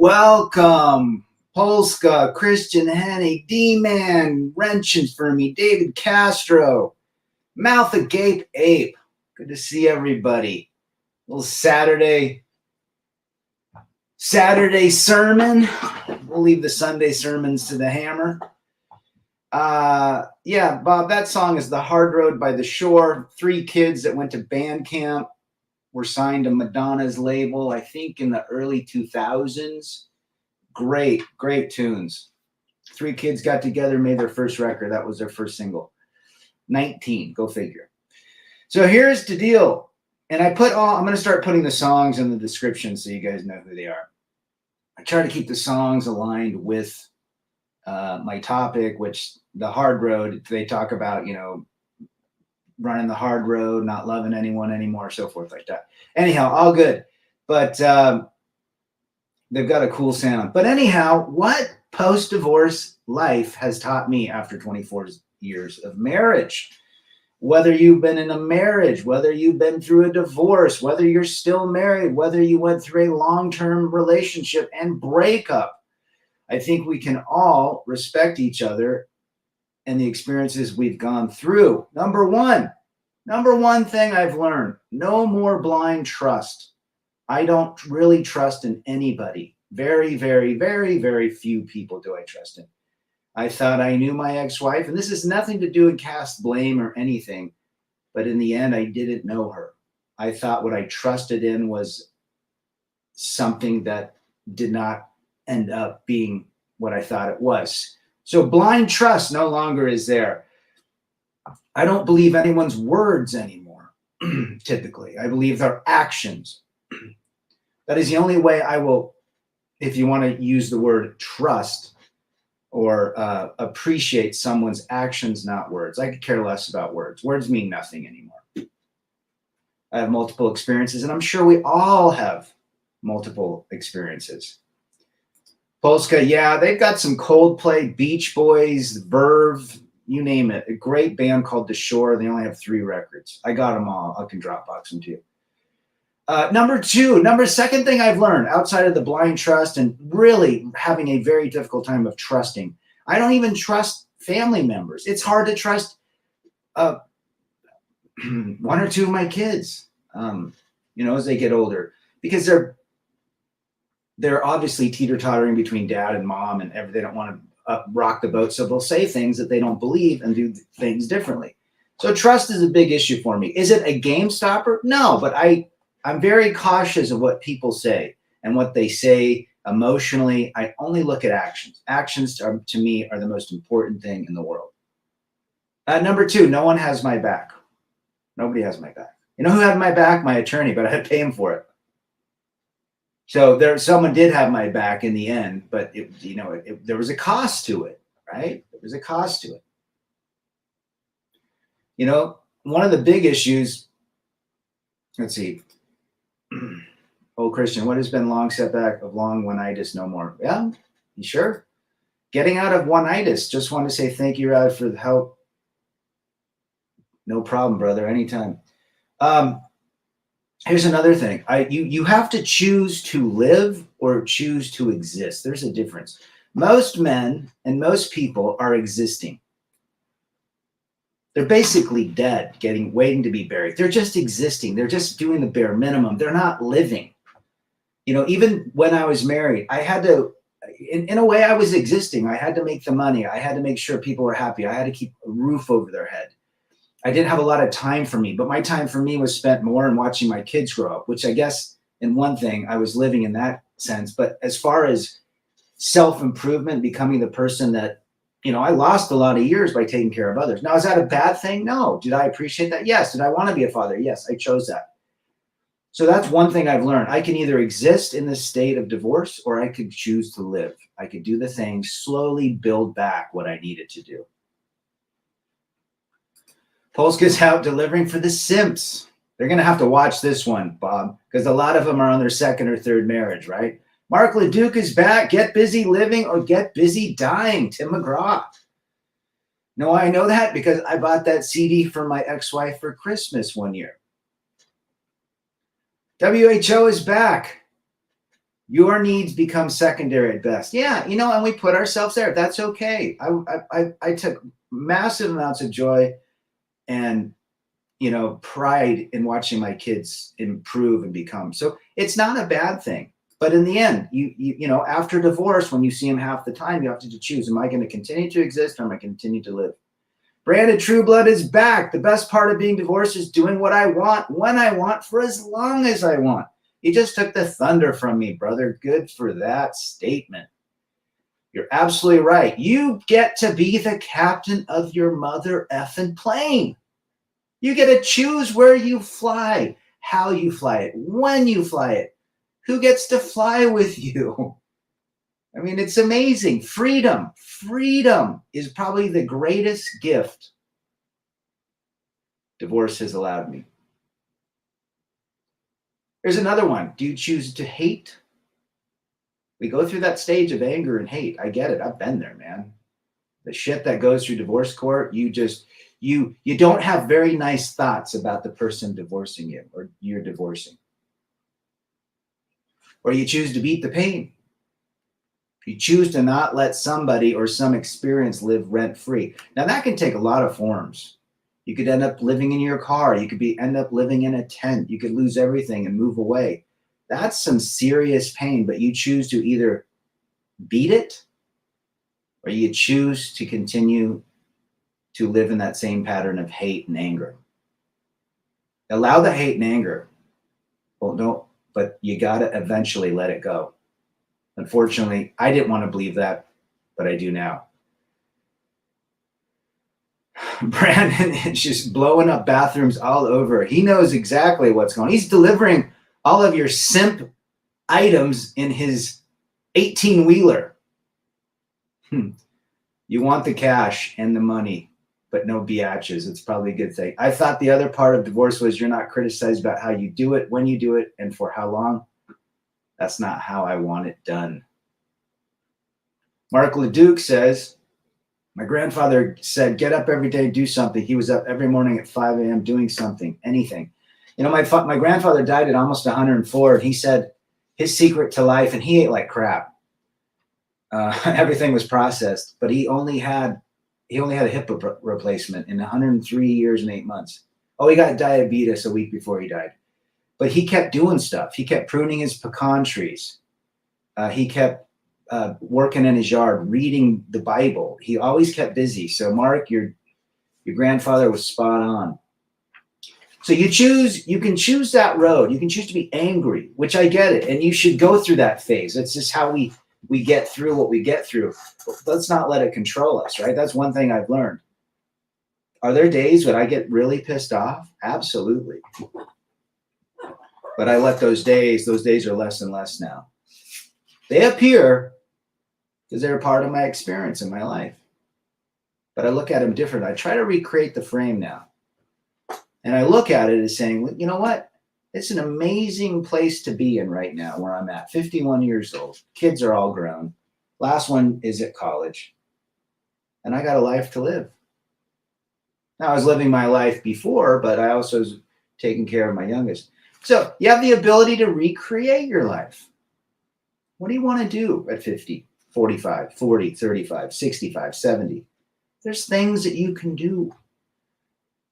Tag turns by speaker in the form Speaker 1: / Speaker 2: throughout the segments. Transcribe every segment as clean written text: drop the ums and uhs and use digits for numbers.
Speaker 1: Welcome, Polska, Christian Hennig, D-Man, Wrenchins for me, David Castro, Mouth Agape Ape. Good to see everybody. Little Saturday sermon. We'll leave the Sunday sermons to the hammer. Yeah, Bob, that song is The Hard Road by The Shore. 3 kids that went to band camp were signed to Madonna's label, I think in the early 2000s. Great tunes. 3 kids got together, made their first record. That was their first single. 19, go figure. So here's the deal. And I'm going to start putting the songs in the description so you guys know who they are. I try to keep the songs aligned with my topic, which the hard road, they talk about, running the hard road, not loving anyone anymore, so forth like that. Anyhow, all good. But they've got a cool sound. But anyhow, what post-divorce life has taught me after 24 years of marriage, whether you've been in a marriage, whether you've been through a divorce, whether you're still married, whether you went through a long-term relationship and breakup, I think we can all respect each other and the experiences we've gone through. Number one thing I've learned, no more blind trust. I don't really trust in anybody. Very, very, very, very few people do I trust in. I thought I knew my ex-wife, and this has nothing to do with cast blame or anything, but in the end, I didn't know her. I thought what I trusted in was something that did not end up being what I thought it was. So blind trust no longer is there. I don't believe anyone's words anymore, typically. I believe their actions. That is the only way I will, if you want to use the word trust or appreciate someone's actions, not words. I could care less about words. Words mean nothing anymore. I have multiple experiences, and I'm sure we all have multiple experiences. Polska, yeah, they've got some Coldplay, Beach Boys, Verve, you name it. A great band called The Shore. They only have 3 records. I got them all. I can Dropbox them to you. Second thing I've learned outside of the blind trust and really having a very difficult time of trusting, I don't even trust family members. It's hard to trust 1 or 2 of my kids, as they get older, because they're obviously teeter-tottering between dad and mom, and they don't want to rock the boat, so they'll say things that they don't believe and do things differently. So trust is a big issue for me. Is it a game stopper? No, but I'm very cautious of what people say and what they say emotionally. I only look at actions. Actions to me are the most important thing in the world. Number 2, no one has my back. Nobody has my back. You know who had my back? My attorney, but I had to pay him for it. So someone did have my back in the end, but there was a cost to it, right? There was a cost to it. One of the big issues, let's see. Oh, Christian, what has been long setback of long one-itis no more? Yeah, you sure? Getting out of one-itis. Just want to say thank you, Rod, for the help. No problem, brother. Anytime. Here's another thing. You have to choose to live or choose to exist. There's a difference. Most men and most people are existing. They're basically dead, waiting to be buried. They're just existing. They're just doing the bare minimum. They're not living. Even when I was married, I had to, in a way I was existing. I had to make the money. I had to make sure people were happy. I had to keep a roof over their head. I didn't have a lot of time for me, but my time for me was spent more in watching my kids grow up, which I guess in one thing I was living in that sense. But as far as self-improvement, becoming the person that, I lost a lot of years by taking care of others. Now, is that a bad thing? No. Did I appreciate that? Yes. Did I want to be a father? Yes, I chose that. So that's one thing I've learned. I can either exist in this state of divorce or I could choose to live. I could do the things, slowly build back what I needed to do. Polska's out delivering for the simps. They're going to have to watch this one, Bob, because a lot of them are on their 2nd or 3rd marriage, right? Mark LeDuc is back. Get busy living or get busy dying. Tim McGraw. No, I know that because I bought that CD for my ex-wife for Christmas one year. WHO is back. Your needs become secondary at best. Yeah, and we put ourselves there. That's okay. I took massive amounts of joy and pride in watching my kids improve and become. So it's not a bad thing. But in the end, after divorce, when you see them half the time, you have to choose: am I going to continue to exist, or am I continue to live? Branded True Blood is back. The best part of being divorced is doing what I want, when I want, for as long as I want. You just took the thunder from me, brother. Good for that statement. You're absolutely right. You get to be the captain of your mother effing plane. You get to choose where you fly, how you fly it, when you fly it, who gets to fly with you. I mean, it's amazing. Freedom. Freedom is probably the greatest gift divorce has allowed me. There's another one. Do you choose to hate? We go through that stage of anger and hate. I get it. I've been there, man. The shit that goes through divorce court, you don't have very nice thoughts about the person divorcing you or you're divorcing. Or you choose to beat the pain. You choose to not let somebody or some experience live rent-free. Now, that can take a lot of forms. You could end up living in your car. You could end up living in a tent. You could lose everything and move away. That's some serious pain, but you choose to either beat it or you choose to continue to live in that same pattern of hate and anger. Allow the hate and anger. Well, no, but you got to eventually let it go. Unfortunately, I didn't want to believe that, but I do now. Brandon is just blowing up bathrooms all over. He knows exactly what's going on. He's delivering all of your simp items in his 18-wheeler. You want the cash and the money, but no biatches. It's probably a good thing. I thought the other part of divorce was you're not criticized about how you do it, when you do it, and for how long. That's not how I want it done. Mark Leduc says, my grandfather said, get up every day, do something. He was up every morning at 5 a.m. doing something, anything. My grandfather died at almost 104. And he said his secret to life, and he ate like crap. Everything was processed, but he only had a hip replacement in 103 years and 8 months. Oh, he got diabetes a week before he died. But he kept doing stuff. He kept pruning his pecan trees. He kept working in his yard, reading the Bible. He always kept busy. So, Mark, your grandfather was spot on. So you can choose that road. You can choose to be angry, which I get it. And you should go through that phase. That's just how we get through what we get through. But let's not let it control us, right? That's one thing I've learned. Are there days when I get really pissed off? Absolutely. But I let those days are less and less now. They appear because they're part of my experience in my life. But I look at them different. I try to recreate the frame now. And I look at it as saying, you know what? It's an amazing place to be in right now where I'm at. 51 years old. Kids are all grown. Last one is at college. And I got a life to live. Now, I was living my life before, but I also was taking care of my youngest. So you have the ability to recreate your life. What do you want to do at 50, 45, 40, 35, 65, 70? There's things that you can do.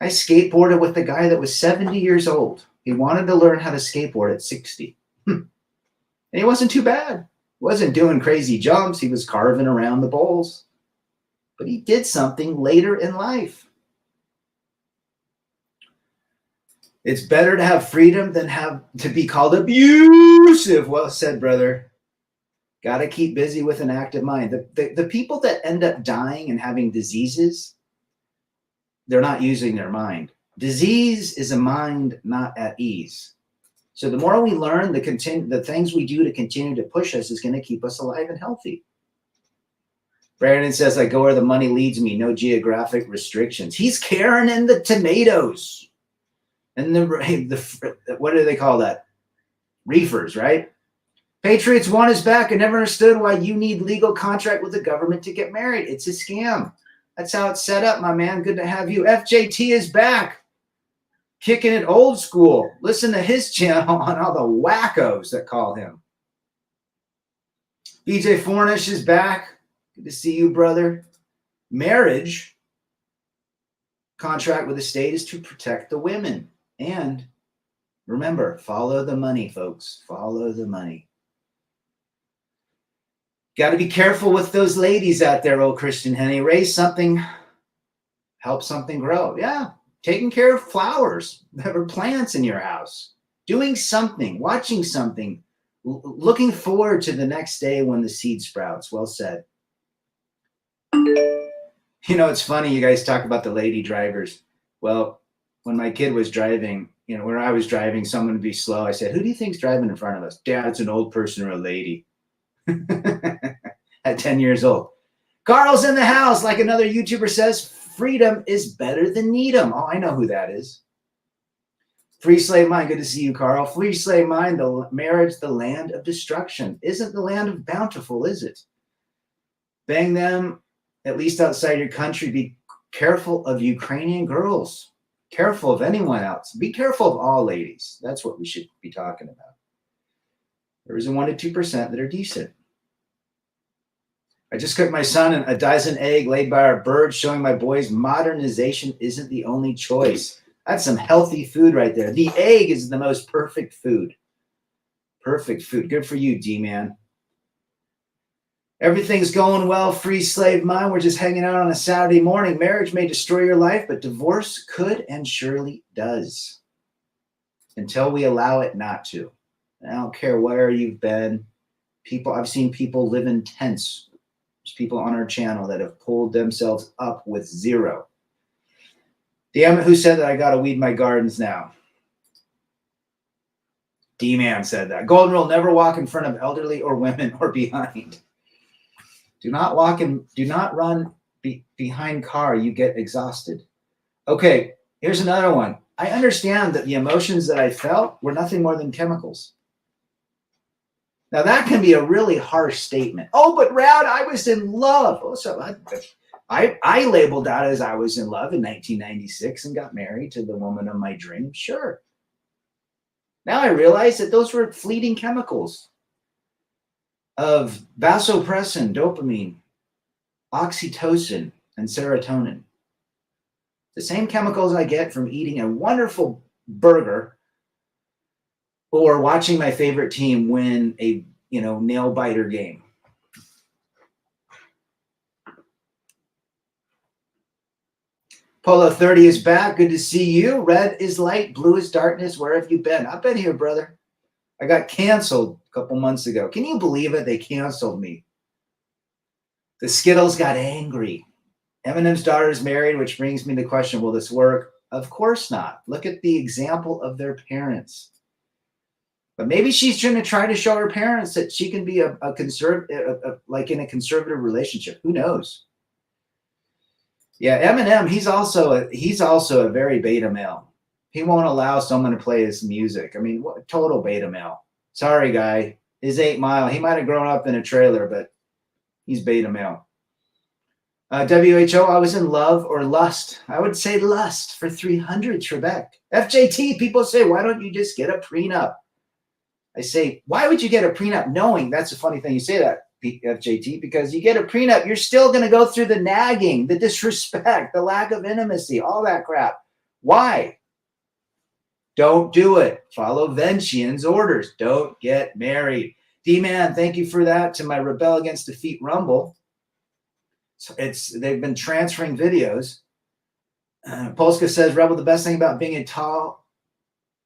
Speaker 1: I skateboarded with a guy that was 70 years old. He wanted to learn how to skateboard at 60. And he wasn't too bad. He wasn't doing crazy jumps. He was carving around the bowls. But he did something later in life. It's better to have freedom than to be called abusive. Well said, brother. Got to keep busy with an active mind. The people that end up dying and having diseases, they're not using their mind. Disease is a mind not at ease. So the more we learn, the things we do to continue to push us is going to keep us alive and healthy. Brandon says, I go where the money leads me, no geographic restrictions. He's carrying in the tomatoes. And what do they call that? Reefers, right? Patriots One is back. I never understood why you need legal contract with the government to get married. It's a scam. That's how it's set up, my man. Good to have you. FJT is back. Kicking it old school. Listen to his channel on all the wackos that call him. BJ Fornish is back. Good to see you, brother. Marriage contract with the state is to protect the women. And remember, follow the money, folks. Follow the money. Got to be careful with those ladies out there, old Christian Henny. Raise something, help something grow. Yeah, taking care of flowers or plants in your house. Doing something, watching something, looking forward to the next day when the seed sprouts. Well said. You know, it's funny, you guys talk about the lady drivers. Well, when my kid was driving, you know, where I was driving, someone would be slow. I said, who do you think's driving in front of us? Dad, it's an old person or a lady. At 10 years old. Carl's in the house, like another YouTuber says, freedom is better than Needham. Oh, I know who that is. Free Slave Mind, good to see you, Carl. Free Slave Mind, the marriage, the land of destruction. Isn't the land of bountiful, is it? Bang them, at least outside your country. Be careful of Ukrainian girls. Careful of anyone else. Be careful of all ladies. That's what we should be talking about. There is a 1% to 2% that are decent. I just cooked my son a dozen egg laid by our bird, showing my boys modernization isn't the only choice. That's some healthy food right there. The egg is the most perfect food. Perfect food. Good for you, D-Man. Everything's going well, Free Slave Mind. We're just hanging out on a Saturday morning. Marriage may destroy your life, but divorce could and surely does. Until we allow it not to. I don't care where you've been. I've seen people live in tents. There's people on our channel that have pulled themselves up with zero. Damn it, who said that I got to weed my gardens now? D-Man said that. Golden rule, never walk in front of elderly or women or behind. Do not run behind car. You get exhausted. Okay, here's another one. I understand that the emotions that I felt were nothing more than chemicals. Now, that can be a really harsh statement. Oh, but Rad, I was in love. Oh, so I labeled that as I was in love in 1996 and got married to the woman of my dreams. Sure. Now I realize that those were fleeting chemicals of vasopressin, dopamine, oxytocin, and serotonin. The same chemicals I get from eating a wonderful burger or watching my favorite team win a, nail biter game. Polo 30 is back. Good to see you. Red is light, blue is darkness. Where have you been? I've been here, brother. I got canceled a couple months ago. Can you believe it? They canceled me. The Skittles got angry. Eminem's daughter is married, which brings me to the question, will this work? Of course not. Look at the example of their parents. But maybe she's going to try to show her parents that she can be a conservative, like in a conservative relationship. Who knows? Yeah, Eminem, he's also a very beta male. He won't allow someone to play his music. I mean, what total beta male. Sorry, guy. His 8 Mile. He might have grown up in a trailer, but he's beta male. WHO, I was in love or lust. I would say lust for 300, Trebek. FJT, people say, why don't you just get a prenup? I say, why would you get a prenup knowing? That's a funny thing you say that, FJT, because you get a prenup, you're still going to go through the nagging, the disrespect, the lack of intimacy, all that crap. Why? Don't do it. Follow Ventian's orders. Don't get married. D-Man, thank you for that to my Rebel Against Defeat Rumble. They've been transferring videos. Polska says, Rebel, the best thing about being a tall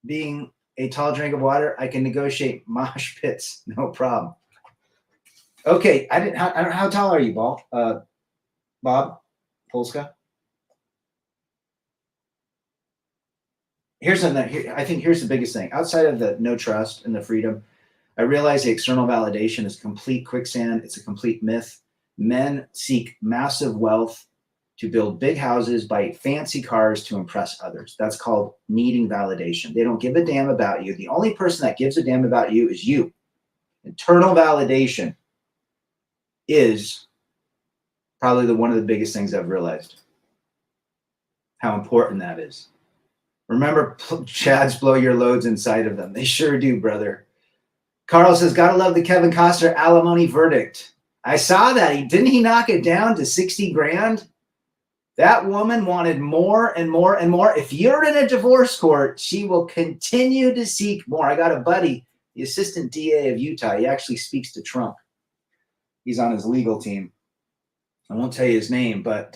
Speaker 1: drink of water, I can negotiate mosh pits, no problem. Okay, how tall are you, Bob Polska? I think here's the biggest thing. Outside of the no trust and the freedom, I realize the external validation is complete quicksand. It's a complete myth. Men seek massive wealth to build big houses, buy fancy cars to impress others. That's called needing validation. They don't give a damn about you. The only person that gives a damn about you is you. Internal validation is probably one of the biggest things I've realized. How important that is. Remember, Chads blow your loads inside of them. They sure do, brother. Carl says, gotta love the Kevin Costner alimony verdict. I saw that. Didn't he knock it down to 60 grand? That woman wanted more and more and more. If you're in a divorce court, she will continue to seek more. I got a buddy, the assistant DA of Utah. He actually speaks to Trump. He's on his legal team. I won't tell you his name, but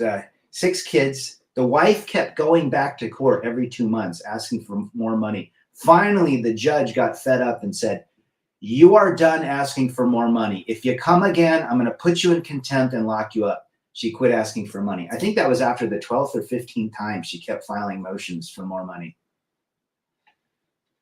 Speaker 1: 6 kids. The wife kept going back to court every 2 months, asking for more money. Finally, the judge got fed up and said, you are done asking for more money. If you come again, I'm going to put you in contempt and lock you up. She quit asking for money. I think that was after the 12th or 15th time she kept filing motions for more money.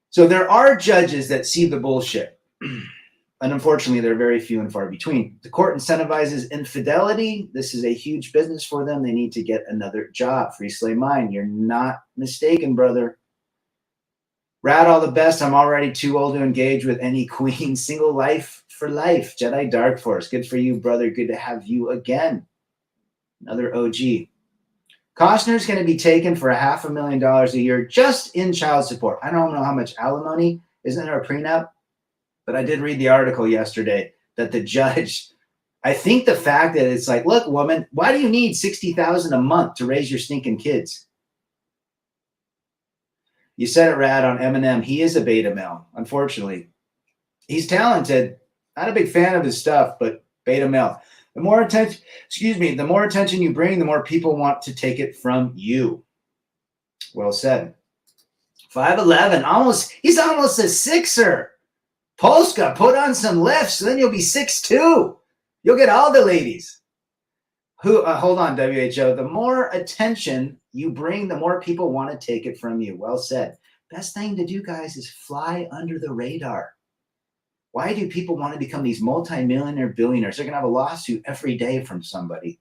Speaker 1: So there are judges that see the bullshit. And unfortunately, they're very few and far between. The court incentivizes infidelity. This is a huge business for them. They need to get another job. Free slave mind. You're not mistaken, brother. Rad, all the best. I'm already too old to engage with any queen. Single life for life. Jedi Dark Force. Good for you, brother. Good to have you again. Another OG. Costner's going to be taken for $500,000 a year just in child support. I don't know how much alimony is in her prenup, but I did read the article yesterday that the judge, I think the fact that it's like, look, woman, why do you need $60,000 a month to raise your stinking kids? You said it, Rad, on Eminem. He is a beta male, unfortunately. He's talented. Not a big fan of his stuff, but beta male. The more attention, the more attention you bring, the more people want to take it from you. Well said. 5'11", he's almost a sixer. Polska, put on some lifts, then you'll be 6'2". You'll get all the ladies. Hold on, WHO. The more attention you bring, the more people want to take it from you. Well said. Best thing to do, guys, is fly under the radar. Why do people want to become these multimillionaire billionaires? They're going to have a lawsuit every day from somebody.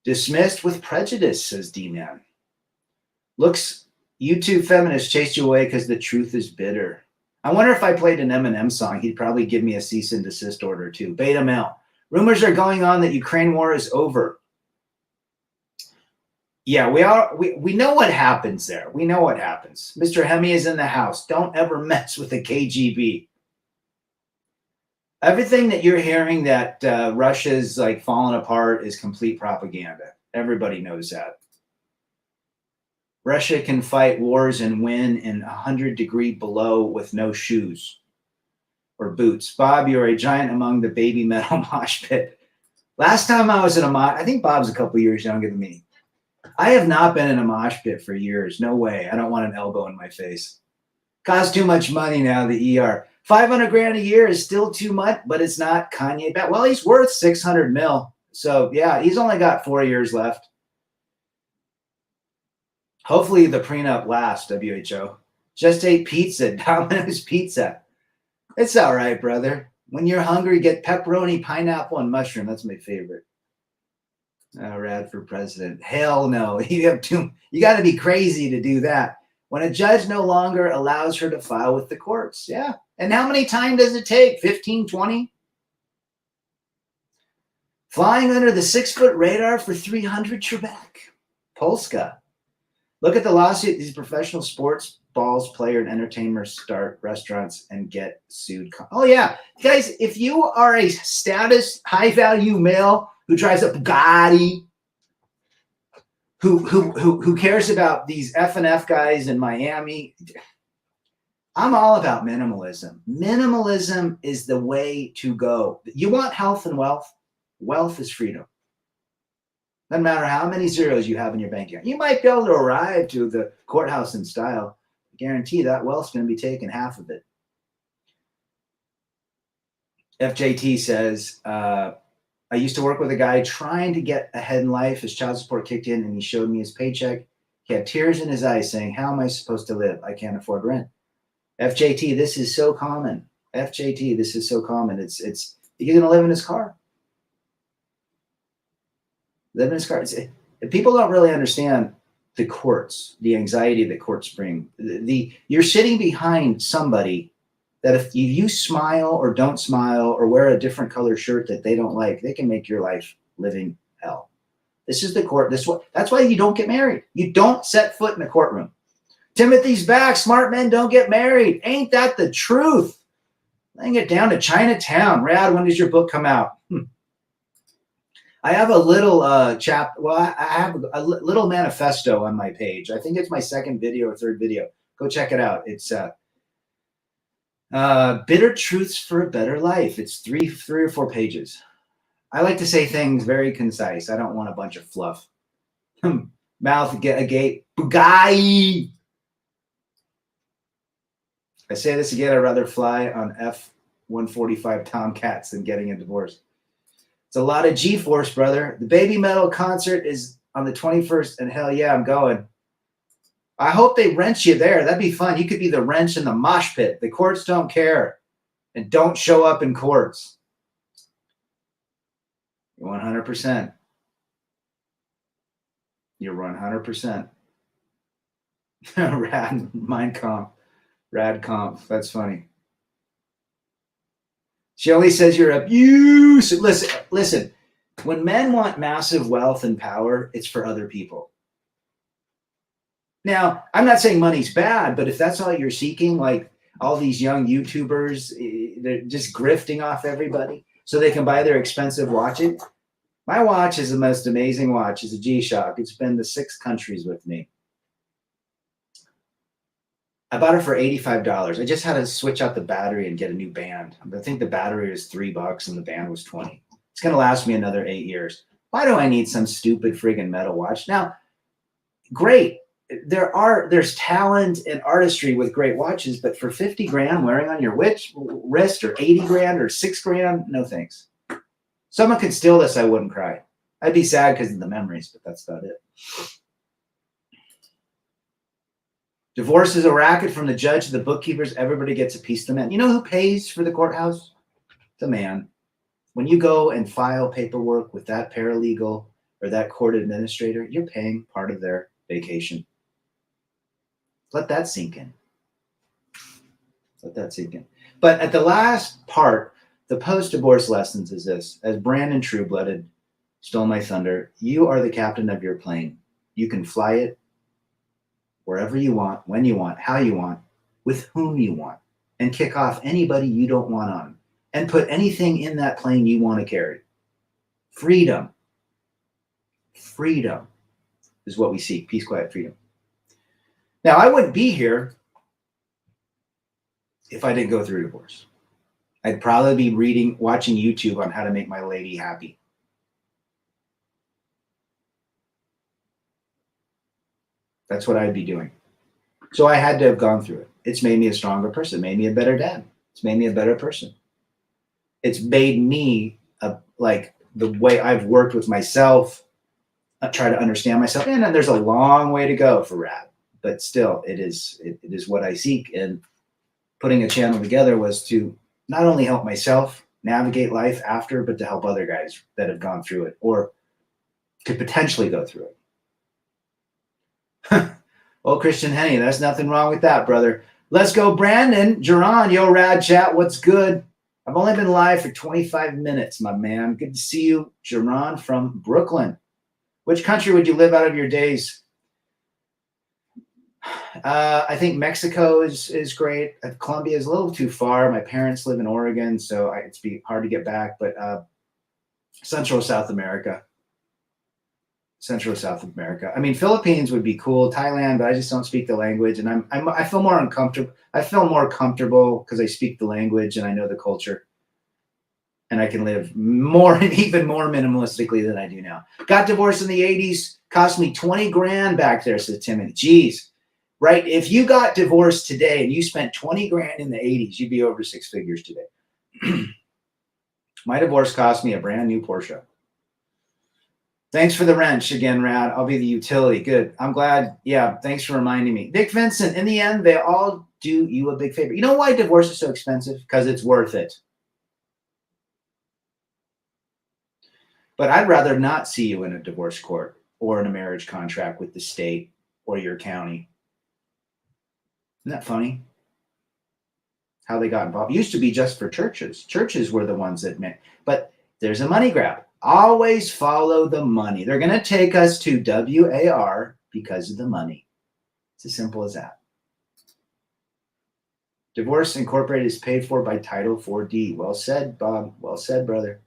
Speaker 1: Dismissed with prejudice, says D-Man. Looks, YouTube feminists chased you away because the truth is bitter. I wonder if I played an Eminem song, he'd probably give me a cease and desist order too. Beta male. Rumors are going on that Ukraine war is over. Yeah, we know what happens there. We know what happens. Mr. Hemi is in the house. Don't ever mess with the KGB. Everything that you're hearing that Russia's like falling apart is complete propaganda. Everybody knows that. Russia can fight wars and win in 100 degrees below with no shoes or boots. Bob, you're a giant among the baby metal mosh pit. Last time I was in a mosh, I think Bob's a couple years younger than me. I have not been in a mosh pit for years. No way. I don't want an elbow in my face. Costs too much money now, the ER. 500 grand a year is still too much, but it's not Kanye back. Well, he's worth 600 mil. So yeah, he's only got 4 years left. Hopefully the prenup lasts, WHO. Just ate pizza, Domino's Pizza. It's all right, brother. When you're hungry, get pepperoni, pineapple, and mushroom. That's my favorite. Oh, Rad for president. Hell no. You got to be crazy to do that. When a judge no longer allows her to file with the courts. Yeah. And how many times does it take? 15, 20? Flying under the 6-foot radar for 300 Trebek. Polska. Look at the lawsuit. These professional sports balls player and entertainers start restaurants and get sued. Oh, yeah. Guys, if you are a status, high-value male who drives a Bugatti, who cares about these F&F guys in Miami, I'm all about minimalism. Minimalism is the way to go. You want health and wealth? Wealth is freedom. Doesn't matter how many zeros you have in your bank account. You might be able to arrive to the courthouse in style. I guarantee that wealth's going to be taken, half of it. FJT says, I used to work with a guy trying to get ahead in life. His child support kicked in and he showed me his paycheck. He had tears in his eyes saying, how am I supposed to live? I can't afford rent. FJT, this is so common. FJT, this is so common. It's you're going to live in his car. Live in his car. People don't really understand the courts, the anxiety that courts bring. You're sitting behind somebody that if you smile or don't smile or wear a different color shirt that they don't like, they can make your life living hell. This is the court. That's why you don't get married. You don't set foot in a courtroom. Timothy's back. Smart men don't get married. Ain't that the truth? Laying it down to Chinatown. Rad, when does your book come out? I have a little well, I have a little manifesto on my page. I think it's my second video or third video. Go check it out. It's Bitter Truths for a Better Life. It's three or four pages. I like to say things very concise. I don't want a bunch of fluff. Mouth agape. Bugai. I say this again, I'd rather fly on F-145 Tomcats than getting a divorce. It's a lot of G-force, brother. The Baby Metal concert is on the 21st, and hell yeah, I'm going. I hope they wrench you there. That'd be fun. You could be the wrench in the mosh pit. The courts don't care. And don't show up in courts. 100%. You're 100%. Rad mind comp. Rad comp. That's funny. She only says you're abusive. Listen. When men want massive wealth and power, it's for other people. Now, I'm not saying money's bad, but if that's all you're seeking, like all these young YouTubers, they're just grifting off everybody so they can buy their expensive watches. My watch is the most amazing watch. It's a G-Shock. It's been to 6 countries with me. I bought it for $85. I just had to switch out the battery and get a new band. I think the battery was $3 and the band was $20. It's going to last me another 8 years. Why do I need some stupid friggin' metal watch? Now, great. There's talent and artistry with great watches, but for 50 grand wearing on your wrist or 80 grand or 6 grand, no thanks. Someone could steal this, I wouldn't cry. I'd be sad because of the memories, but that's about it. Divorce is a racket from the judge to the bookkeepers. Everybody gets a piece of the man. You know who pays for the courthouse? The man. When you go and file paperwork with that paralegal or that court administrator, you're paying part of their vacation. Let that sink in. Let that sink in. But at the last part, the post-divorce lessons is this. As Brandon Trueblooded stole my thunder, you are the captain of your plane. You can fly it wherever you want, when you want, how you want, with whom you want, and kick off anybody you don't want on, and put anything in that plane you want to carry. Freedom. Freedom is what we seek. Peace, quiet, freedom. Now, I wouldn't be here if I didn't go through a divorce. I'd probably be watching YouTube on how to make my lady happy. That's what I'd be doing. So I had to have gone through it. It's made me a stronger person, made me a better dad. It's made me a better person. It's made me like the way I've worked with myself, try to understand myself. And then there's a long way to go for Rad, but still it is what I seek. And putting a channel together was to not only help myself navigate life after, but to help other guys that have gone through it or could potentially go through it. Well, Christian Henny, there's nothing wrong with that, brother. Let's go, Brandon. Jerron, yo, Rad Chat, what's good? I've only been live for 25 minutes, my man. Good to see you, Jerron from Brooklyn. Which country would you live out of your days? I think Mexico is great. Colombia is a little too far. My parents live in Oregon, so it's be hard to get back. But Central South America. I mean, Philippines would be cool. Thailand, but I just don't speak the language, and I feel more uncomfortable. I feel more comfortable because I speak the language and I know the culture, and I can live even more minimalistically than I do now. Got divorced in the 80s. Cost me 20 grand back there, says Timothy. Jeez. Right? If you got divorced today and you spent 20 grand in the 80s, you'd be over 6 figures today. My divorce cost me a brand new Porsche. Thanks for the wrench again, Rad. I'll be the utility. Good. I'm glad. Yeah, thanks for reminding me. Nick Vincent, in the end, they all do you a big favor. You know why divorce is so expensive? Because it's worth it. But I'd rather not see you in a divorce court or in a marriage contract with the state or your county. Isn't that funny? How they got involved. It used to be just for churches. Churches were the ones that meant, but there's a money grab. Always follow the money. They're going to take us to WAR because of the money. It's as simple as that. Divorce Incorporated is paid for by Title 4D. Well said, Bob. Well said, brother.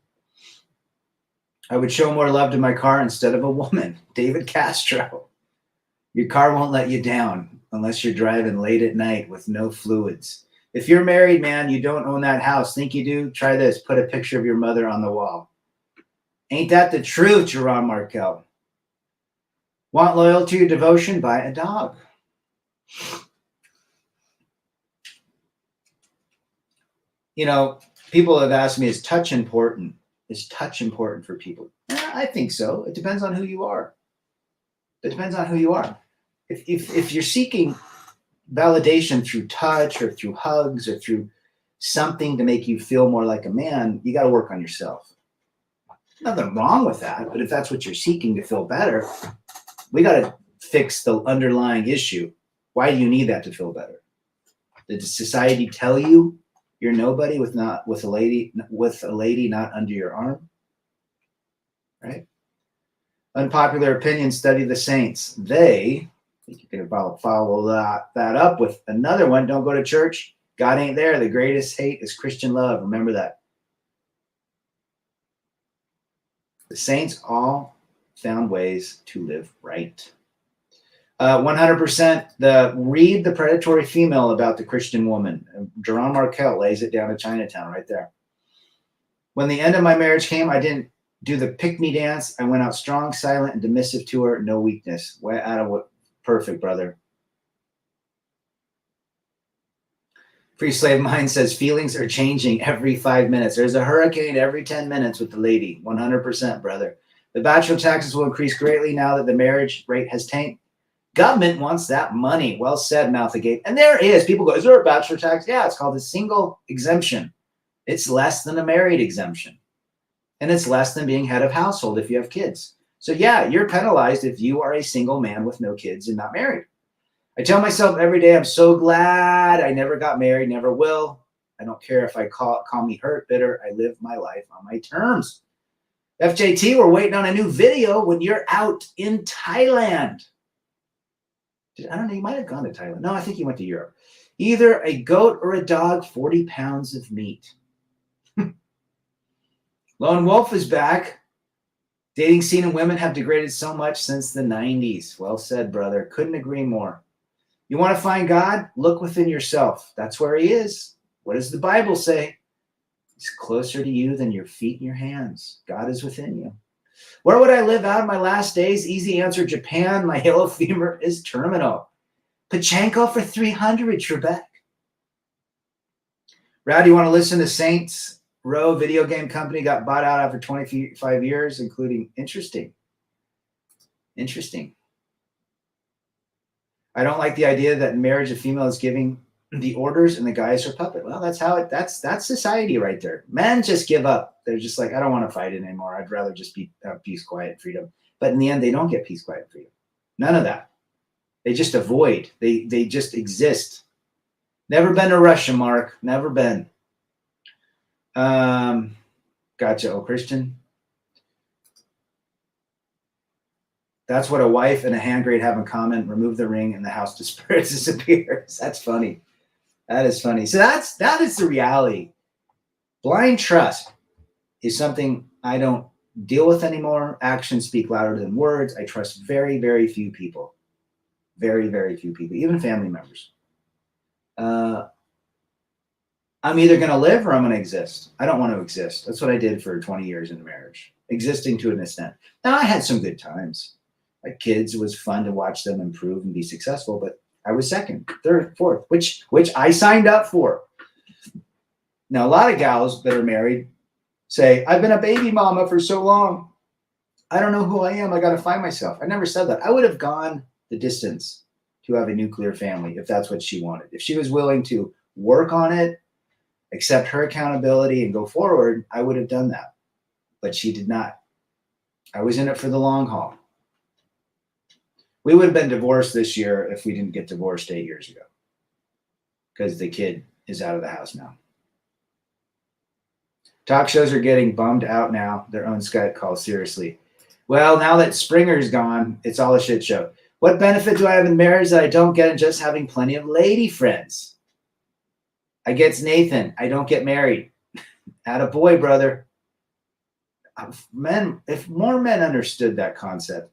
Speaker 1: I would show more love to my car instead of a woman. David Castro. Your car won't let you down unless you're driving late at night with no fluids. If you're married, man, you don't own that house. Think you do? Try this. Put a picture of your mother on the wall. Ain't that the truth, Jerron Markel? Want loyalty or devotion? Buy a dog. You know, people have asked me, is touch important? Is touch important for people? I think so. It depends on who you are. It depends on who you are. If you're seeking validation through touch or through hugs or through something to make you feel more like a man, you got to work on yourself. Nothing wrong with that, but if that's what you're seeking to feel better, we got to fix the underlying issue. Why do you need that to feel better? Did society tell you you're nobody with a lady not under your arm? Right? Unpopular opinion, study the saints. They, I think you can follow that up with another one. Don't go to church. God ain't there. The greatest hate is Christian love. Remember that. The saints all found ways to live right. 100%. Read The Predatory Female about the Christian woman. Jerron Markel lays it down in Chinatown right there. When the end of my marriage came, I didn't do the pick-me dance. I went out strong, silent, and submissive to her. No weakness. Way out of what? Perfect, brother. Free Slave Mind says feelings are changing every 5 minutes. There's a hurricane every 10 minutes with the lady. 100%, brother. The bachelor taxes will increase greatly now that the marriage rate has tanked. Government wants that money. Well said, Mouthagate. And there is. People go, is there a bachelor tax? Yeah, it's called a single exemption. It's less than a married exemption. And it's less than being head of household if you have kids. So yeah, you're penalized if you are a single man with no kids and not married. I tell myself every day, I'm so glad I never got married, never will. I don't care if I call me hurt, bitter. I live my life on my terms. FJT, we're waiting on a new video when you're out in Thailand. I don't know, you might have gone to Thailand. No, I think you went to Europe. Either a goat or a dog, 40 pounds of meat. Lone Wolf is back. Dating scene and women have degraded so much since the 90s. Well said, brother. Couldn't agree more. You want to find God? Look within yourself. That's where he is. What does the Bible say? He's closer to you than your feet and your hands. God is within you. Where would I live out my last days? Easy answer, Japan. My yellow fever is terminal. Pachenko for 300, Trebek. Rowdy, you want to listen to Saints Row video game company got bought out after 25 years, including interesting. I don't like the idea that in marriage a female is giving the orders and the guy is her puppet. Well, that's society right there. Men just give up. They're just like, I don't want to fight anymore. I'd rather just have peace, quiet, freedom. But in the end, they don't get peace, quiet, freedom. None of that. They just avoid. They just exist. Never been to Russia, Mark. Never been. Gotcha. Oh, Christian. That's what a wife and a hand grade have in common. Remove the ring and the house disappears. That's funny. That is funny. So that is the reality. Blind trust is something I don't deal with anymore. Actions speak louder than words. I trust very, very few people. Very, very few people, even family members. I'm either going to live or I'm going to exist. I don't want to exist. That's what I did for 20 years in a marriage, existing to an extent. Now, I had some good times. My kids, it was fun to watch them improve and be successful, but I was second, third, fourth, which I signed up for. Now, a lot of gals that are married say, I've been a baby mama for so long. I don't know who I am. I got to find myself. I never said that. I would have gone the distance to have a nuclear family if that's what she wanted. If she was willing to work on it, accept her accountability, and go forward, I would have done that. But she did not. I was in it for the long haul. We would have been divorced this year if we didn't get divorced 8 years ago, because the kid is out of the house now. Talk shows are getting bummed out now. Their own Skype calls, seriously. Well, now that Springer's gone, it's all a shit show. What benefit do I have in marriage that I don't get in just having plenty of lady friends? I gets Nathan. I don't get married. Attaboy, brother. Men, if more men understood that concept.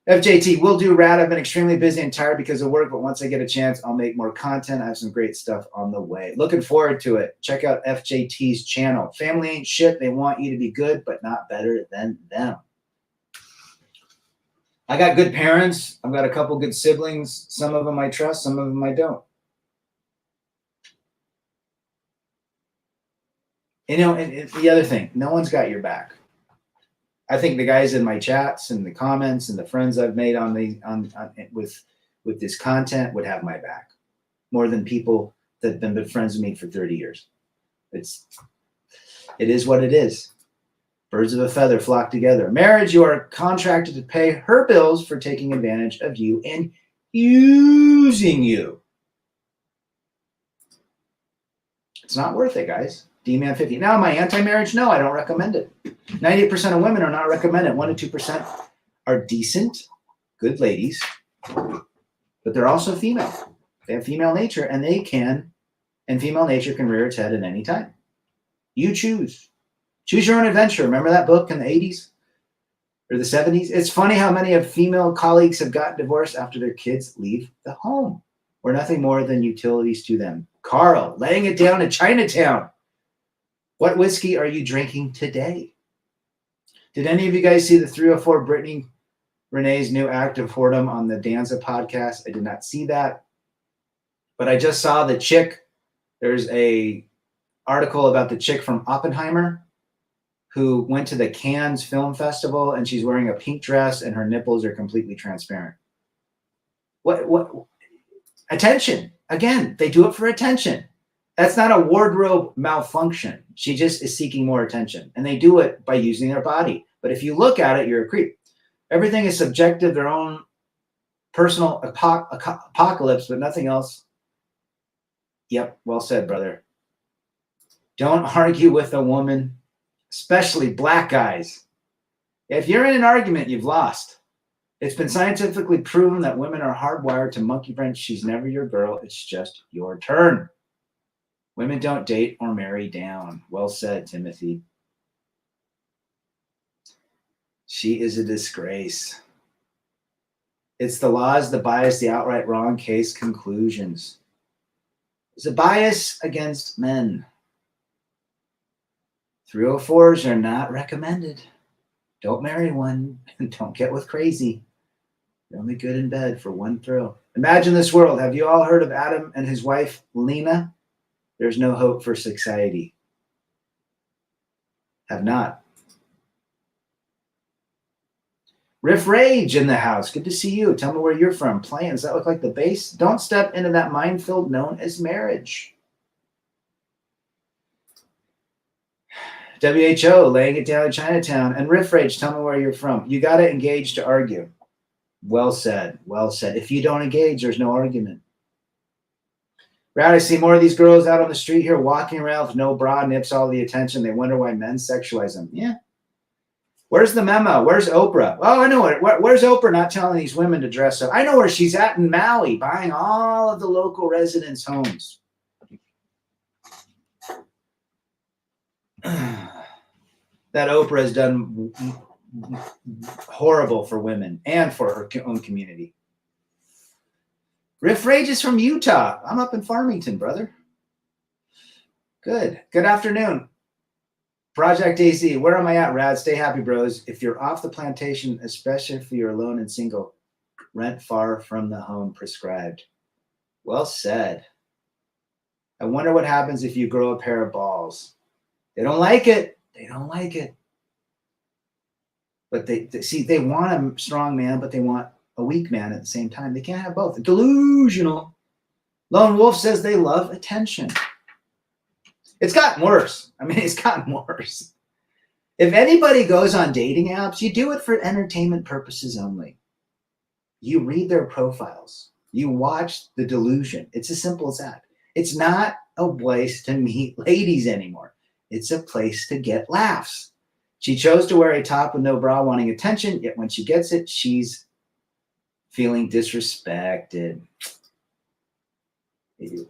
Speaker 1: FJT, will do, Rad. I've been extremely busy and tired because of work, but once I get a chance, I'll make more content. I have some great stuff on the way. Looking forward to it. Check out FJT's channel. Family ain't shit. They want you to be good, but not better than them. I got good parents. I've got a couple good siblings. Some of them I trust, some of them I don't. You know, and the other thing, no one's got your back. I think the guys in my chats and the comments and the friends I've made with this content would have my back more than people that have been friends with me for 30 years. It is what it is. Birds of a feather flock together. Marriage, you are contracted to pay her bills for taking advantage of you and using you. It's not worth it, guys. D-Man 50. Now, am I anti-marriage? No, I don't recommend it. 98% of women are not recommended. 1% to 2% are decent, good ladies, but they're also female. They have female nature, and female nature can rear its head at any time. You choose. Choose your own adventure. Remember that book in the 80s or the 70s? It's funny how many of female colleagues have gotten divorced after their kids leave the home. We're nothing more than utilities to them. Carl, laying it down in Chinatown. What whiskey are you drinking today? Did any of you guys see the 304 Brittany Renee's new act of whoredom on the Danza podcast? I did not see that. But I just saw the chick. There's a article about the chick from Oppenheimer who went to the Cannes Film Festival, and she's wearing a pink dress and her nipples are completely transparent. What? Attention. Again, they do it for attention. That's not a wardrobe malfunction. She just is seeking more attention. And they do it by using their body. But if you look at it, you're a creep. Everything is subjective, their own personal apocalypse, but nothing else. Yep, well said, brother. Don't argue with a woman, especially black guys. If you're in an argument, you've lost. It's been scientifically proven that women are hardwired to monkey wrench. She's never your girl. It's just your turn. Women don't date or marry down. Well said, Timothy. She is a disgrace. It's the laws, the bias, the outright wrong case conclusions. There's a bias against men. 304s are not recommended. Don't marry one and don't get with crazy. They're only good in bed for one thrill. Imagine this world. Have you all heard of Adam and his wife, Lena? There's no hope for society. Have not. Riff Rage in the house. Good to see you. Tell me where you're from. Playing. Does that look like the base? Don't step into that minefield known as marriage. WHO, laying it down in Chinatown. And Riff Rage, tell me where you're from. You got to engage to argue. Well said. Well said. If you don't engage, there's no argument. Brad, I see more of these girls out on the street here walking around with no bra, nips all the attention. They wonder why men sexualize them. Yeah. Where's the memo? Where's Oprah? Oh, I know it. Where's Oprah not telling these women to dress up? I know where she's at in Maui, buying all of the local residents' homes. That Oprah has done horrible for women and for her own community. Riff Rage is from Utah. I'm up in Farmington, brother. Good. Good afternoon. Project AZ, where am I at, Rad? Stay happy, bros. If you're off the plantation, especially if you're alone and single, rent far from the home prescribed. Well said. I wonder what happens if you grow a pair of balls. They don't like it. They don't like it. But they want a strong man, but they want a weak man at the same time. They can't have both. Delusional. Lone Wolf says they love attention. It's gotten worse. I mean, it's gotten worse. If anybody goes on dating apps, you do it for entertainment purposes only. You read their profiles. You watch the delusion. It's as simple as that. It's not a place to meet ladies anymore. It's a place to get laughs. She chose to wear a top with no bra, wanting attention, yet when she gets it, she's feeling disrespected.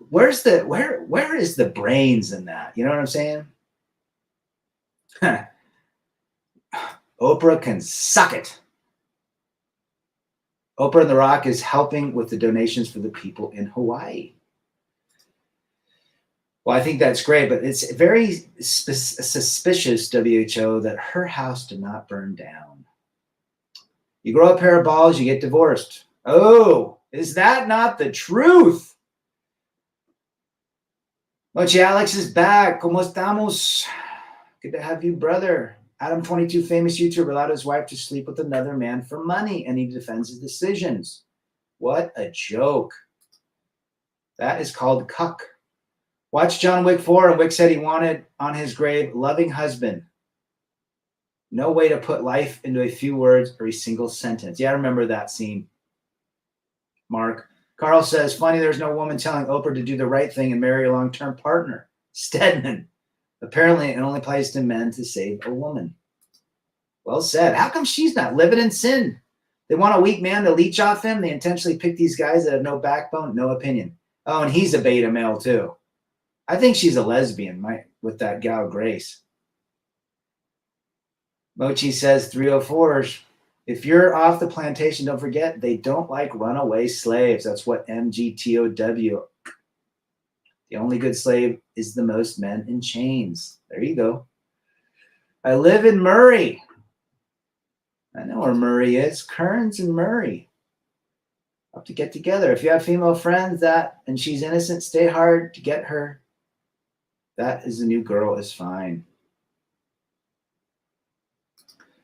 Speaker 1: where is the brains in that? You know what I'm saying? Oprah can suck it. Oprah and The Rock is helping with the donations for the people in Hawaii. Well, I think that's great, but it's very suspicious, WHO, that her house did not burn down. You grow a pair of balls, you get divorced. Oh, is that not the truth? Mochi Alex is back. ¿Cómo estamos? Good to have you, brother. Adam 22, famous YouTuber, allowed his wife to sleep with another man for money, and he defends his decisions. What a joke. That is called cuck. Watch John Wick 4, and Wick said he wanted on his grave, loving husband. No way to put life into a few words or a single sentence. Yeah, I remember that scene. Mark. Carl says, funny there's no woman telling Oprah to do the right thing and marry a long-term partner. Stedman. Apparently, it only applies to men to save a woman. Well said. How come she's not living in sin? They want a weak man to leech off him. They intentionally pick these guys that have no backbone, no opinion. Oh, and he's a beta male too. I think she's a lesbian with that gal Grace. Mochi says 304s. If you're off the plantation, don't forget, they don't like runaway slaves. That's what MGTOW. The only good slave is the most men in chains. There you go. I live in Murray. I know where Murray is. Kearns and Murray. Have to get together. If you have female friends and she's innocent, stay hard to get her. That is the new girl is fine.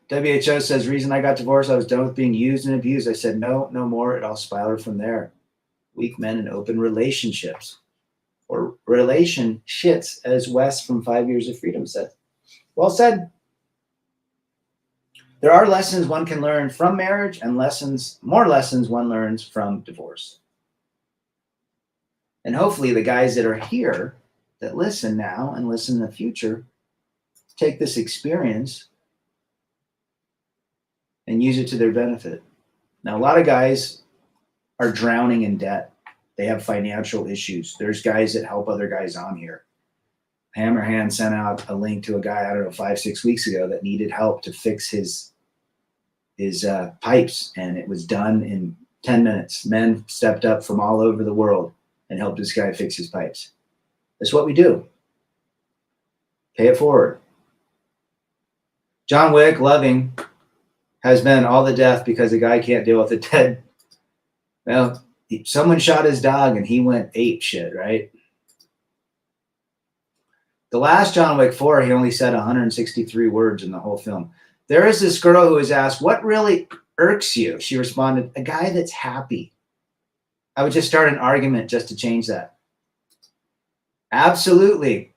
Speaker 1: WHO says, reason I got divorced, I was done with being used and abused. I said, no more. It all spiraled from there. Weak men in open relationships. Or relation shits, as Wes from 5 Years of Freedom said. Well said. There are lessons one can learn from marriage and more lessons one learns from divorce. And hopefully the guys that are here that listen now and listen in the future take this experience and use it to their benefit. Now, a lot of guys are drowning in debt. They have financial issues. There's guys that help other guys on here. Hammerhand sent out a link to a guy, 5-6 weeks ago that needed help to fix his pipes, and it was done in 10 minutes. Men stepped up from all over the world and helped this guy fix his pipes. That's what we do. Pay it forward. John Wick, loving, has been all the death because the guy can't deal with the dead. Well, someone shot his dog and he went ape shit, right? The last John Wick 4, he only said 163 words in the whole film. There is this girl who was asked, what really irks you? She responded, a guy that's happy. I would just start an argument just to change that. Absolutely.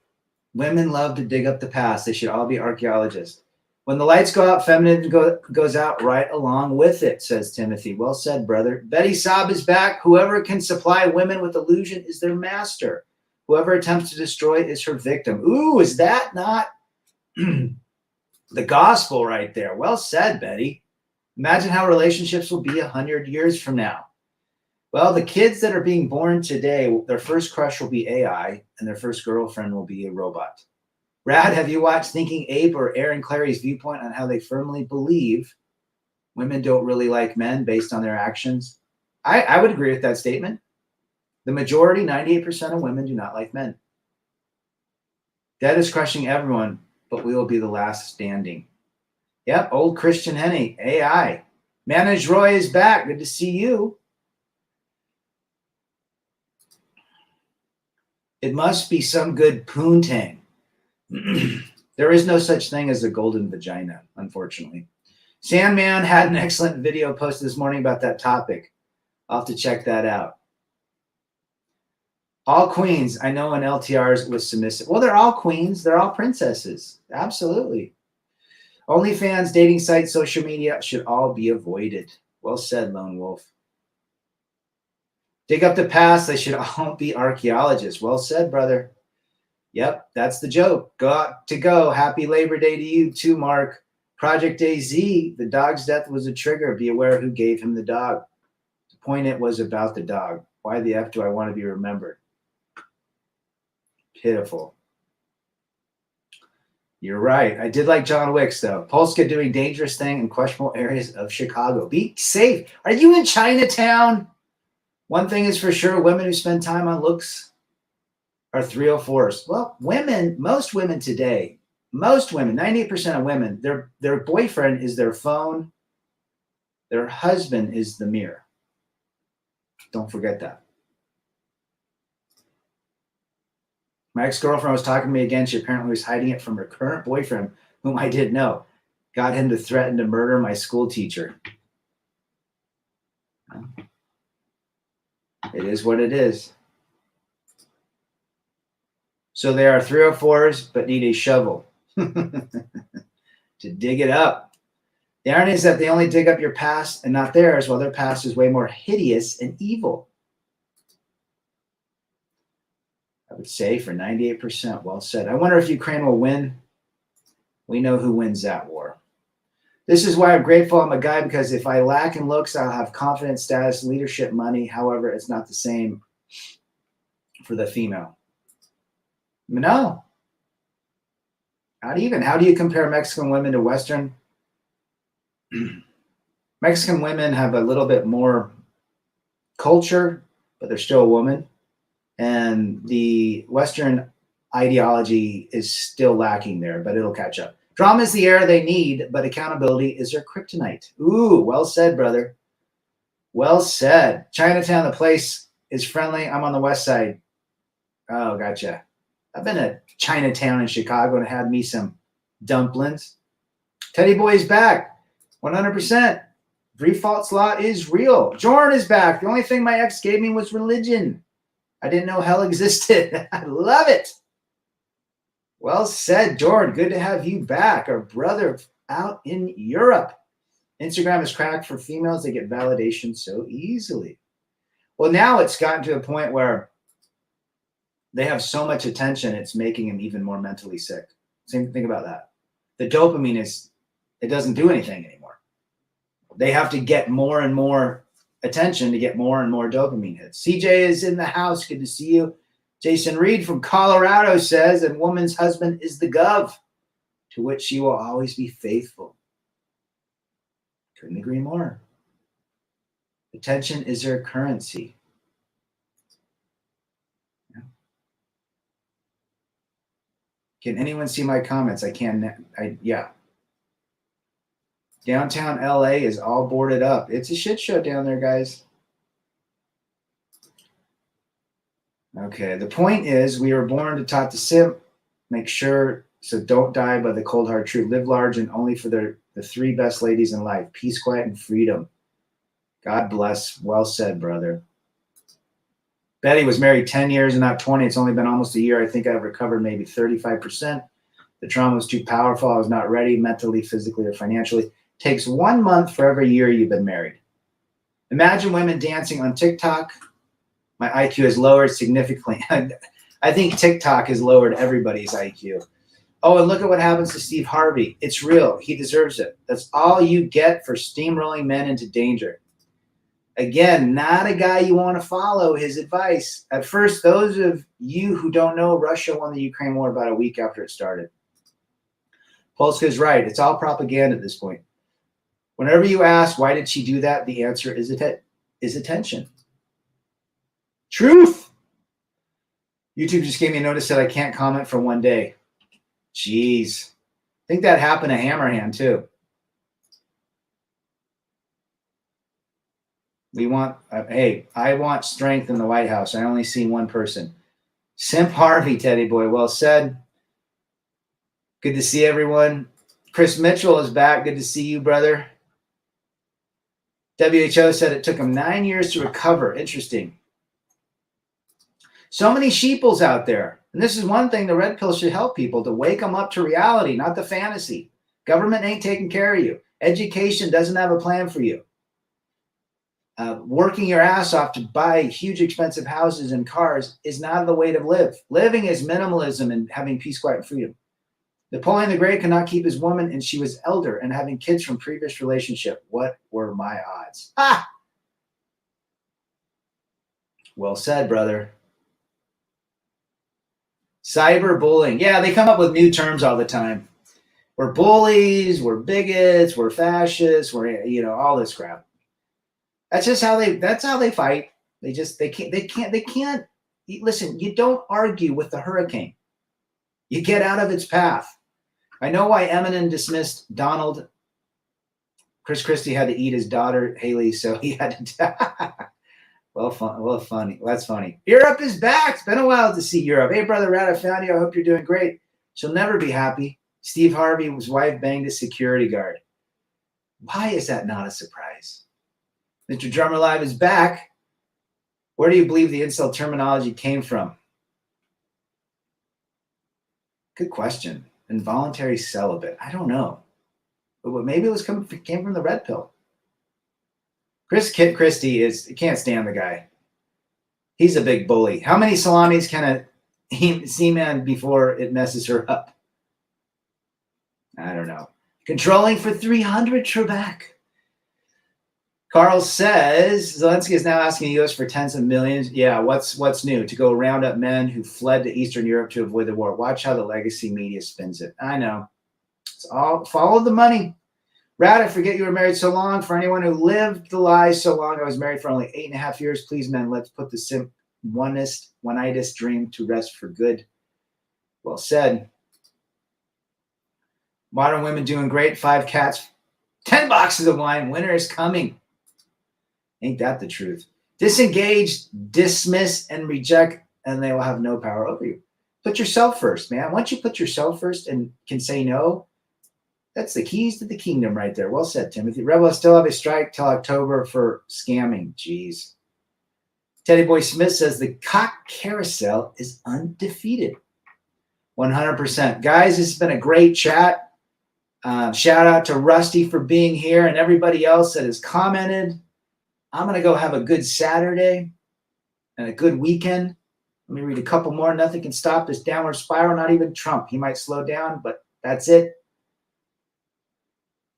Speaker 1: Women love to dig up the past. They should all be archaeologists. When the lights go out, femininity goes out right along with it, says Timothy. Well said, brother. Betty Saab is back. Whoever can supply women with illusion is their master. Whoever attempts to destroy is her victim. Ooh, is that not the gospel right there? Well said, Betty. Imagine how relationships will be 100 years from now. Well, the kids that are being born today, their first crush will be AI, and their first girlfriend will be a robot. Brad, have you watched Thinking Ape or Aaron Clary's viewpoint on how they firmly believe women don't really like men based on their actions? I would agree with that statement. The majority, 98% of women do not like men. Death is crushing everyone, but we will be the last standing. Yep, old Christian Henney, AI. Manage Roy is back. Good to see you. It must be some good poontang. There is no such thing as a golden vagina, unfortunately. Sandman had an excellent video posted this morning about that topic. I'll have to check that out. All queens. I know an LTRs was submissive. Well, they're all queens. They're all princesses. Absolutely. OnlyFans, dating sites, social media should all be avoided. Well said, Lone Wolf. Dig up the past. They should all be archaeologists. Well said, brother. Yep, that's the joke. Got to go. Happy Labor Day to you too, Mark. Project AZ, the dog's death was a trigger. Be aware who gave him the dog. The point it was about the dog. Why the F do I want to be remembered? Pitiful. You're right. I did like John Wicks, though. Polska doing dangerous thing in questionable areas of Chicago. Be safe. Are you in Chinatown? One thing is for sure, women who spend time on looks are 304s. Well, most women today, 98% of women, their boyfriend is their phone. Their husband is the mirror. Don't forget that. My ex-girlfriend was talking to me again. She apparently was hiding it from her current boyfriend, whom I didn't know. Got him to threaten to murder my school teacher. It is what it is. So they are 304s, but need a shovel to dig it up. The irony is that they only dig up your past and not theirs, while their past is way more hideous and evil. I would say for 98%. Well said. I wonder if Ukraine will win. We know who wins that war. This is why I'm grateful I'm a guy, because if I lack in looks, I'll have confidence, status, leadership, money. However, it's not the same for the female. No. Not even. How do you compare Mexican women to Western? Mexican women have a little bit more culture, but they're still a woman. And the Western ideology is still lacking there, but it'll catch up. Drama is the air they need, but accountability is their kryptonite. Ooh, well said, brother. Well said. Chinatown, the place is friendly. I'm on the west side. Oh, gotcha. I've been to Chinatown in Chicago and had me some dumplings. Teddy Boy's back. 100%. Default slot is real. Jordan is back. The only thing my ex gave me was religion. I didn't know hell existed. I love it. Well said, Jordan. Good to have you back. Our brother out in Europe. Instagram is cracked for females. They get validation so easily. Well, now it's gotten to a point where they have so much attention, it's making them even more mentally sick. Same thing about that. The dopamine it doesn't do anything anymore. They have to get more and more attention to get more and more dopamine hits. CJ is in the house. Good to see you. Jason Reed from Colorado says, and woman's husband is the gov, to which she will always be faithful. Couldn't agree more. Attention is their currency. Can anyone see my comments? I can. Yeah. Downtown LA is all boarded up. It's a shit show down there, guys. Okay, the point is we were born to taught to simp. Make sure, so don't die by the cold hard truth. Live large and only for the three best ladies in life. Peace, quiet, and freedom. God bless. Well said, brother. Betty was married 10 years and not 20. It's only been almost a year. I think I've recovered maybe 35%. The trauma was too powerful. I was not ready mentally, physically, or financially. Takes 1 month for every year you've been married. Imagine women dancing on TikTok. My IQ has lowered significantly. I think TikTok has lowered everybody's IQ. Oh, and look at what happens to Steve Harvey. It's real. He deserves it. That's all you get for steamrolling men into danger. Again, not a guy you want to follow his advice. At first, those of you who don't know, Russia won the Ukraine war about a week after it started. Polska is right. It's all propaganda at this point. Whenever you ask, why did she do that? The answer is attention. Truth. YouTube just gave me a notice that I can't comment for 1 day. Jeez. I think that happened to Hammerhand too. We want, I want strength in the White House. I only see one person. Simp Harvey, Teddy Boy. Well said. Good to see everyone. Chris Mitchell is back. Good to see you, brother. WHO said it took him 9 years to recover. Interesting. So many sheeples out there. And this is one thing the red pill should help people, to wake them up to reality, not the fantasy. Government ain't taking care of you. Education doesn't have a plan for you. Working your ass off to buy huge expensive houses and cars is not the way to live. Living is minimalism and having peace, quiet, and freedom. Napoleon the Great could not keep his woman, and she was elder and having kids from previous relationship. What were my odds? Ah! Well said, brother. Cyberbullying. Yeah, they come up with new terms all the time. We're bullies, we're bigots, we're fascists, we're all this crap. That's just how they fight. They can't listen, you don't argue with the hurricane. You get out of its path. I know why Eminem dismissed Donald. Chris Christie had to eat his daughter, Haley, so he had to. Funny. That's funny. Europe is back. It's been a while to see Europe. Hey, Brother Rat, I found you. I hope you're doing great. She'll never be happy. Steve Harvey's wife banged a security guard. Why is that not a surprise? Mr. Drummer Live is back. Where do you believe the incel terminology came from? Good question. Involuntary celibate. I don't know. But maybe it came from the red pill. Kid Christie can't stand the guy. He's a big bully. How many salamis can a seaman before it messes her up? I don't know. Controlling for 300, Trebek. Carl says Zelensky is now asking the U.S. for tens of millions. Yeah, what's new? To go round up men who fled to Eastern Europe to avoid the war. Watch how the legacy media spins it. I know. It's all follow the money. Rat, I forget you were married so long. For anyone who lived the lie so long, I was married for only 8.5 years. Please, men, let's put the one-itis dream to rest for good. Well said. Modern women doing great. 5 cats, 10 boxes of wine. Winter is coming. Ain't that the truth? Disengage, dismiss, and reject, and they will have no power over you. Put yourself first, man. Once you put yourself first and can say no, that's the keys to the kingdom right there. Well said, Timothy. Rebel still have a strike till October for scamming. Jeez. Teddy Boy Smith says the cock carousel is undefeated. 100%. Guys, this has been a great chat. Shout out to Rusty for being here and everybody else that has commented. I'm going to go have a good Saturday and a good weekend. Let me read a couple more. Nothing can stop this downward spiral, not even Trump. He might slow down, but that's it.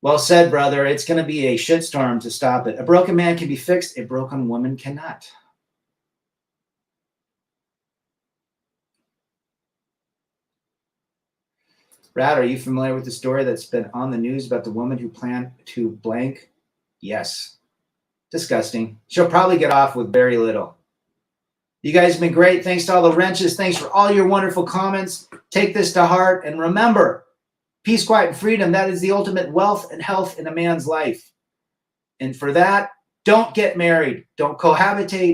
Speaker 1: Well said, brother. It's going to be a shitstorm to stop it. A broken man can be fixed. A broken woman cannot. Brad, are you familiar with the story that's been on the news about the woman who planned to blank? Yes. Disgusting. She'll probably get off with very little. You guys have been great. Thanks to all the wrenches. Thanks for all your wonderful comments. Take this to heart. And remember, peace, quiet, and freedom, that is the ultimate wealth and health in a man's life. And for that, don't get married. Don't cohabitate.